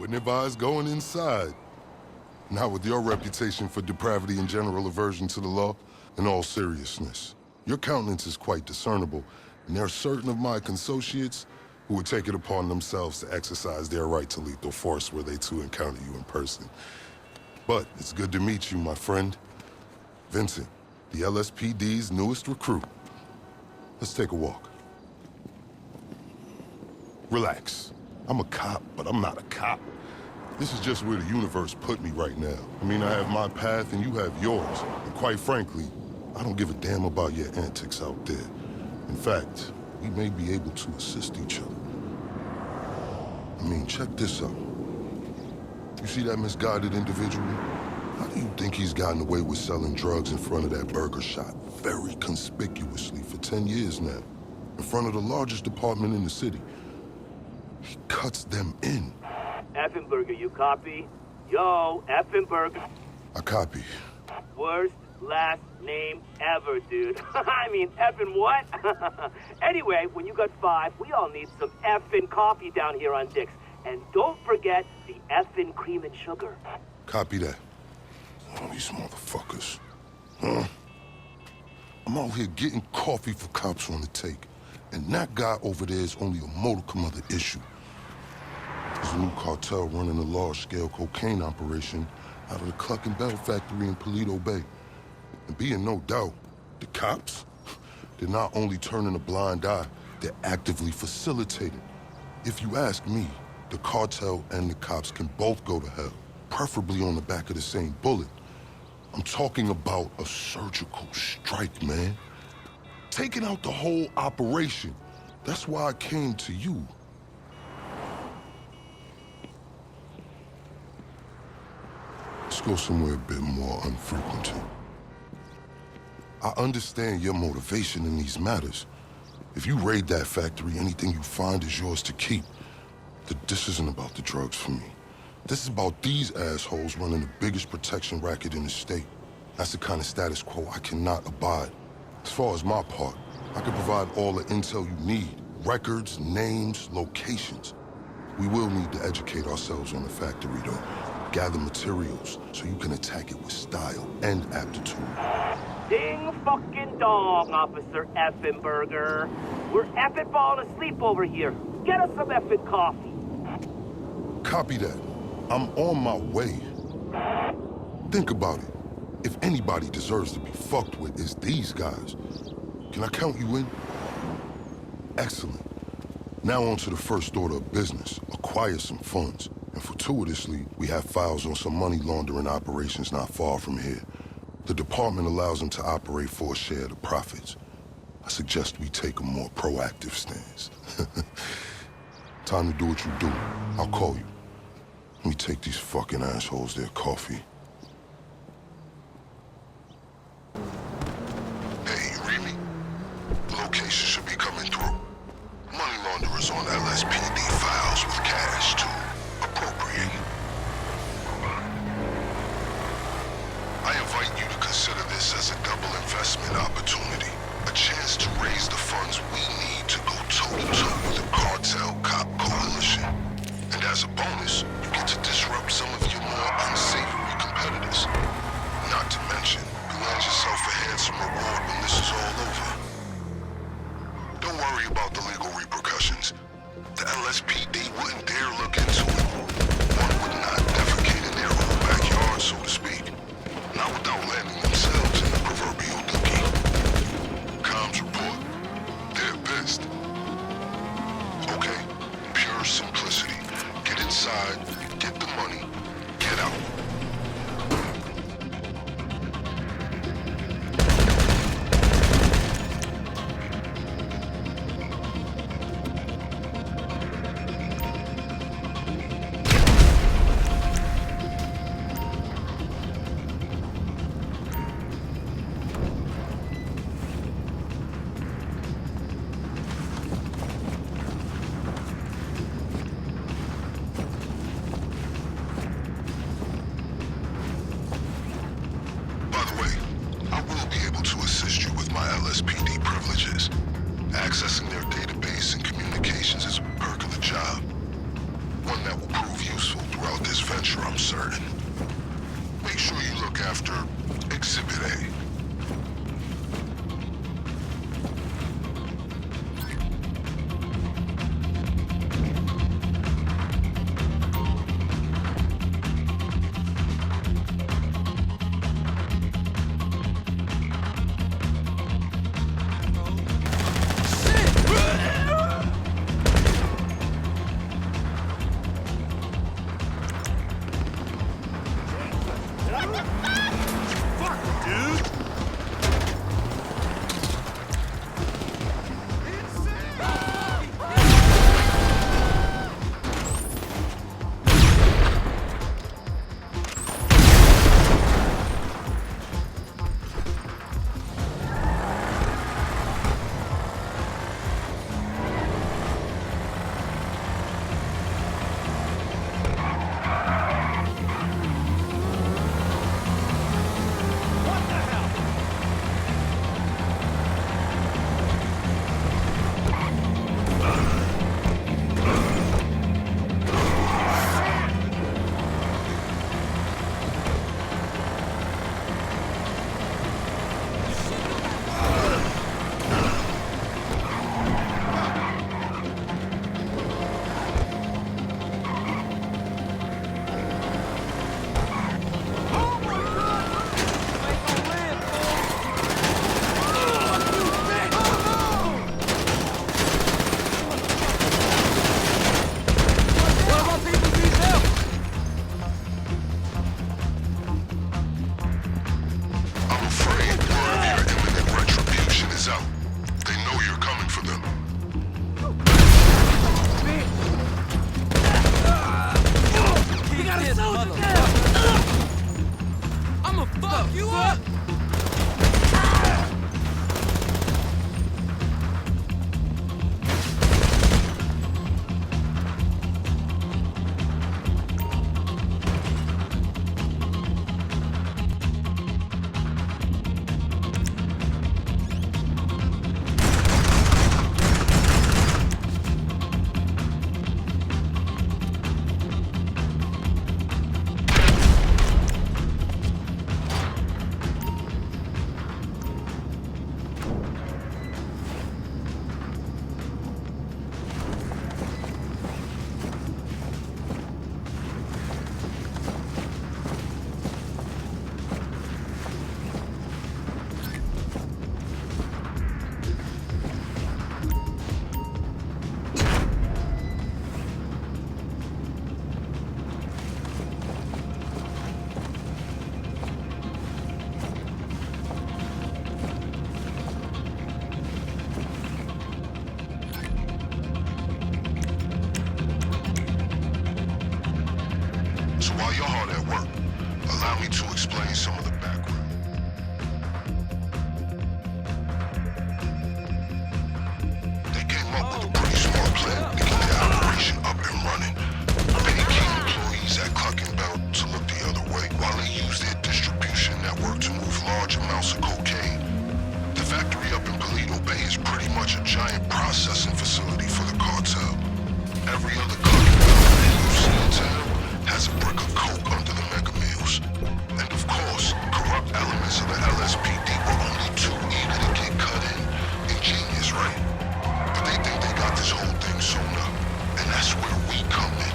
Wouldn't advise going inside. Not with your reputation for depravity and general aversion to the law. In all seriousness, your countenance is quite discernible, and there are certain of my consociates who would take it upon themselves to exercise their right to lethal force were they to encounter you in person. But it's good to meet you, my friend. Vincent, the LSPD's newest recruit. Let's take a walk. Relax. I'm a cop, but I'm not a cop. This is just where the universe put me right now. I mean, I have my path and you have yours. And quite frankly, I don't give a damn about your antics out there. In fact, we may be able to assist each other. I mean, check this out. You see that misguided individual? How do you think he's gotten away with selling drugs in front of that burger shop very conspicuously for 10 years now? In front of the largest department in the city. He cuts them in. Effenberger, you copy? Yo, Effenberger. I copy. Worst last name ever, dude. I mean, effing what? Anyway, when you got 5, we all need some effing coffee down here on Dick's. And don't forget the effing cream and sugar. Copy that. Oh, these motherfuckers. Huh? I'm out here getting coffee for cops on the take. And that guy over there is only a modicum of the issue. There's a new cartel running a large-scale cocaine operation out of the Cluck and Bell factory in Paleto Bay. And be in no doubt, the cops, they're not only turning a blind eye, they're actively facilitating. If you ask me, the cartel and the cops can both go to hell, preferably on the back of the same bullet. I'm talking about a surgical strike, man. Taking out the whole operation. That's why I came to you. Let's go somewhere a bit more unfrequented. I understand your motivation in these matters. If you raid that factory, anything you find is yours to keep. This isn't about the drugs for me. This is about these assholes running the biggest protection racket in the state. That's the kind of status quo I cannot abide. As far as my part, I can provide all the intel you need. Records, names, locations. We will need to educate ourselves on the factory, though. Gather materials so you can attack it with style and aptitude. Ding fucking dong, Officer Effenberger. We're effing falling asleep over here. Get us some effing coffee. Copy that. I'm on my way. Think about it. If anybody deserves to be fucked with, it's these guys. Can I count you in? Excellent. Now on to the first order of business. Acquire some funds. And fortuitously, we have files on some money laundering operations not far from here. The department allows them to operate for a share of the profits. I suggest we take a more proactive stance. Time to do what you do. I'll call you. Let me take these fucking assholes their coffee. Hey, you read me? The location should be coming through. Money launderers on LSPD files with cash, too. Appropriate. I invite you to consider this as a double investment opportunity. A chance to raise the funds we need to go toe-to-toe with the cartel cop coalition. And as a bonus, you get to disrupt some of your more unsavory competitors. Not to mention, you land yourself a handsome reward when this is all over. Don't worry about the legal repercussions. The LSPD wouldn't dare look into it. One would not defecate in their own backyard, so to speak. Not without landing themselves in the proverbial dookie. Comms report. They're pissed. Okay, pure simplicity. Get inside, get the money, get out. LSPD privileges. Accessing their database and communications is a perk of the job. One that will prove useful throughout adventure, I'm certain. Make sure you look after Exhibit A. I'm afraid word of your imminent retribution is out. They know you're coming for them. You got a soldier down! I'ma fuck you up! So while you're hard at work, allow me to explain some of the background. They came up with a pretty smart plan to keep their operation up and running. Pay key employees at Clucking Belt to look the other way while they use their distribution network to move large amounts of cocaine. The factory up in Paleto Bay is pretty much a giant processing facility for the cartel. Every other Clucking Belt you see in town has a brick of coke under the mega meals. And of course, corrupt elements of the LSPD were only too eager to get cut in. Ingenious, right? But they think they got this whole thing sewn up. And that's where we come in.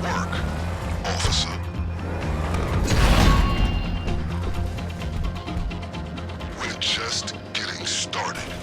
work, officer. We're just getting started.